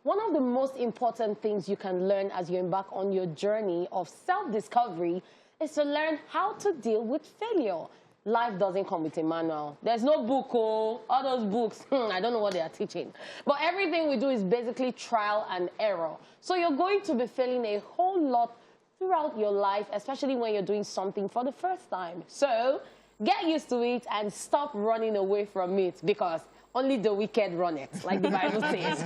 One of the most important things you can learn as you embark on your journey of self-discovery is to learn how to deal with failure. Life doesn't come with a manual. There's no book, all those books, I don't know what they are teaching. But everything we do is basically trial and error. So you're going to be failing a whole lot throughout your life, especially when you're doing something for the first time. So get used to it and stop running away from it, because only the wicked run it, like the Bible says.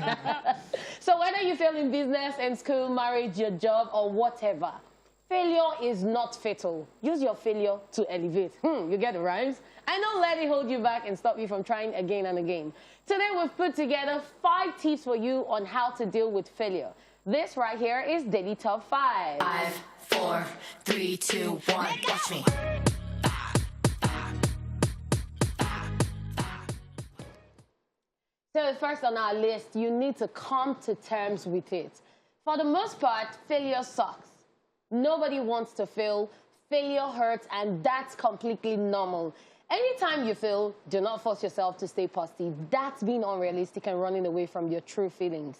So whether you fail in business, in school, marriage, your job, or whatever, failure is not fatal. Use your failure to elevate. You get the rhymes? And don't let it hold you back and stop you from trying again and again. Today we've put together 5 tips for you on how to deal with failure. This right here is Daily Top 5. 5, 4, 3, 2, 1. Watch me. So first on our list, you need to come to terms with it. For the most part, failure sucks. Nobody wants to fail. Failure hurts, and that's completely normal. Anytime you fail, do not force yourself to stay positive. That's being unrealistic and running away from your true feelings.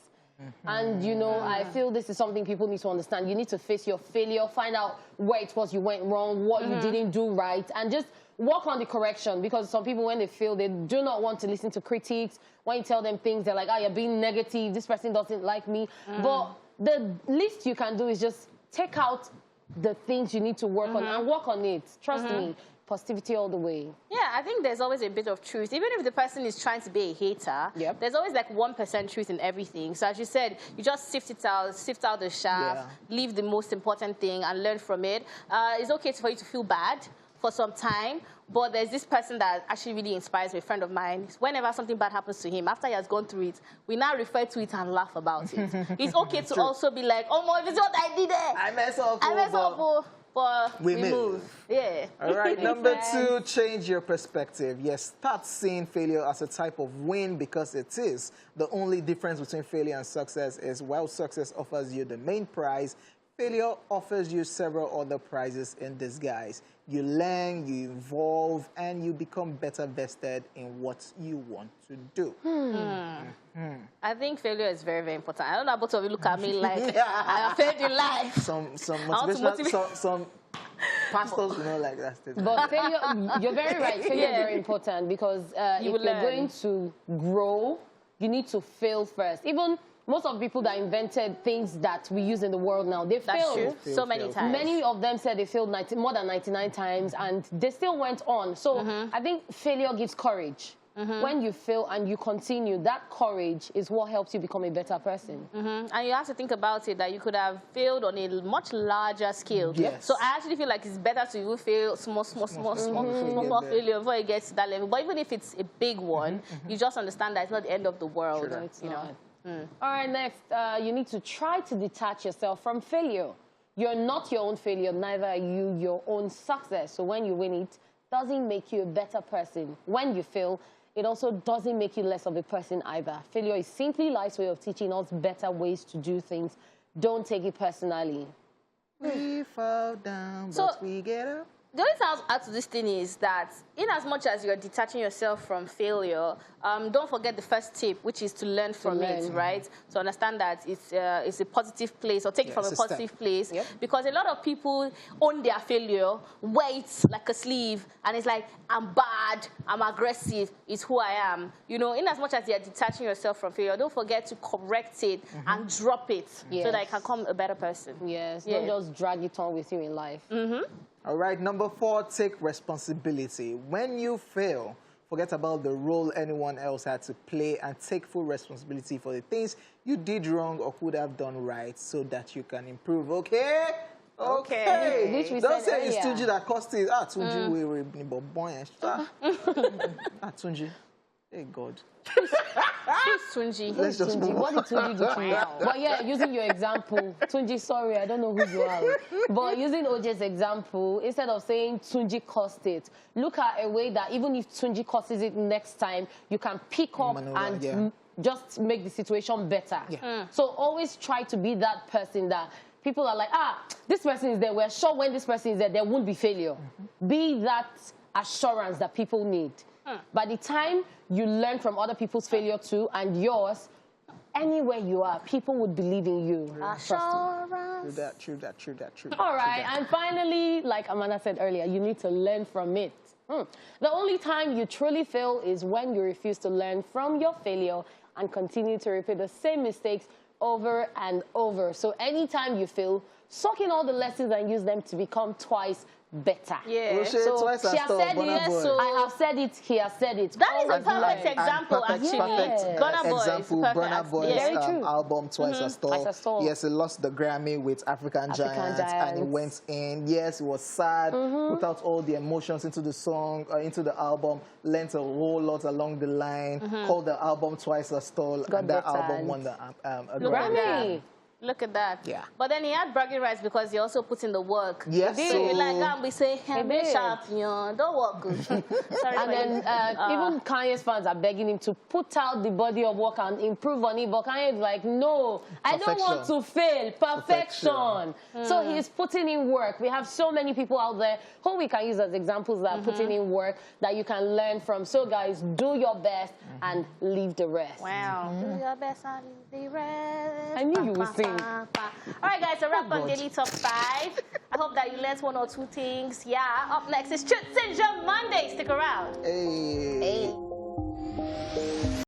And, you know, I feel this is something people need to understand. You need to face your failure, find out where it was you went wrong, what you didn't do right, and just work on the correction. Because some people, when they fail, they do not want to listen to critics. When you tell them things, they're like, oh, you're being negative, this person doesn't like me. But the least you can do is just take out the things you need to work on and work on it. Trust me. Positivity all the way. Yeah, I think there's always a bit of truth. Even if the person is trying to be a hater, there's always like 1% truth in everything. So as you said, you just sift out the chaff, leave the most important thing and learn from it. It's okay for you to feel bad for some time, but there's this person that actually really inspires me, a friend of mine. Whenever something bad happens to him, after he has gone through it, we now refer to it and laugh about it. It's okay to also be like, oh, my, this is what I did there. I mess up. But we move. Yeah. All right. Number 2, change your perspective. Yes, start seeing failure as a type of win, because it is. The only difference between failure and success is while success offers you the main prize, failure offers you several other prizes in disguise. You learn, you evolve, and you become better vested in what you want to do. I think failure is very, very important. I don't know about both of you look at me like I have failed in life. Some motivational, some pastors, you know, like that. But failure, you're very right. Failure is very important, because if you're going to grow, you need to fail first. Even most of the people that invented things that we use in the world now, they failed. So many times. Many of them said they failed more than 99 times, and they still went on. So I think failure gives courage. When you fail and you continue, that courage is what helps you become a better person. And you have to think about it, that you could have failed on a much larger scale. Yes. So I actually feel like it's better to fail small failure before it gets to that level. But even if it's a big one, you just understand that it's not the end of the world. Sure. You know. All right, next, you need to try to detach yourself from failure. You're not your own failure, neither are you your own success. So when you win, it doesn't make you a better person. When you fail, it also doesn't make you less of a person either. Failure is simply life's way of teaching us better ways to do things. Don't take it personally. We fall down, but we get up. The only thing I'll add to this thing is that in as much as you're detaching yourself from failure, don't forget the first tip, which is to learn from it, right? To understand that it's a positive place, or take it from a positive place. Because a lot of people own their failure, wear it like a sleeve, and it's like, I'm bad, I'm aggressive, it's who I am. You know, in as much as you're detaching yourself from failure, don't forget to correct it and drop it so that you can become a better person. Don't just drag it on with you in life. All right, number 4, take responsibility. When you fail, forget about the role anyone else had to play and take full responsibility for the things you did wrong or could have done right, so that you can improve, okay? Okay. Which we Don't said say it's Tunji that cost it. Tunji, we boy. Tunji. Hey, God. Who's Tunji? Let's just Tunji. What did Tunji do to you? But yeah, using your example, Tunji, sorry, I don't know who you are. But using OJ's example, instead of saying Tunji cost it, look at a way that even if Tunji costs it next time, you can pick up and just make the situation better. So always try to be that person that people are like, this person is there. We're sure when this person is there, there won't be failure. Be that assurance that people need. By the time you learn from other people's failure too and yours, anywhere you are, people would believe in you. Trust me. True that. All right, and finally, like Amanda said earlier, you need to learn from it. The only time you truly fail is when you refuse to learn from your failure and continue to repeat the same mistakes over and over. So anytime you fail, soak in all the lessons and use them to become twice better. Yeah. So twice she has said it, so I have said it, he has said it. that is a perfect Alright. example, actually. Burna Boy is Example, perfect. Burna Boy's Very true. album Twice as Tall. Twice as Tall. Yes, he lost the Grammy with African Giants, and he went in. Yes, it was sad. Put out all the emotions into the song, into the album. Learned a whole lot along the line. Called the album Twice as Tall, and that album won the Grammy. Look at that. Yeah. But then he had bragging rights because he also put in the work. Yes. So you like, we say, hey, did. sharp, don't work good. Sorry. And then even Kanye's fans are begging him to put out the body of work and improve on it. But Kanye's like, no, I don't want to fail. Perfection. So he's putting in work. We have so many people out there who we can use as examples that are putting in work that you can learn from. So guys, do your best and leave the rest. Wow. Do your best and leave the rest. I knew you would sing. All right, guys, a wrap on Daily Top 5. I hope that you learned one or two things. Yeah, up next is Truth Ginger Monday. Stick around. Hey. Hey.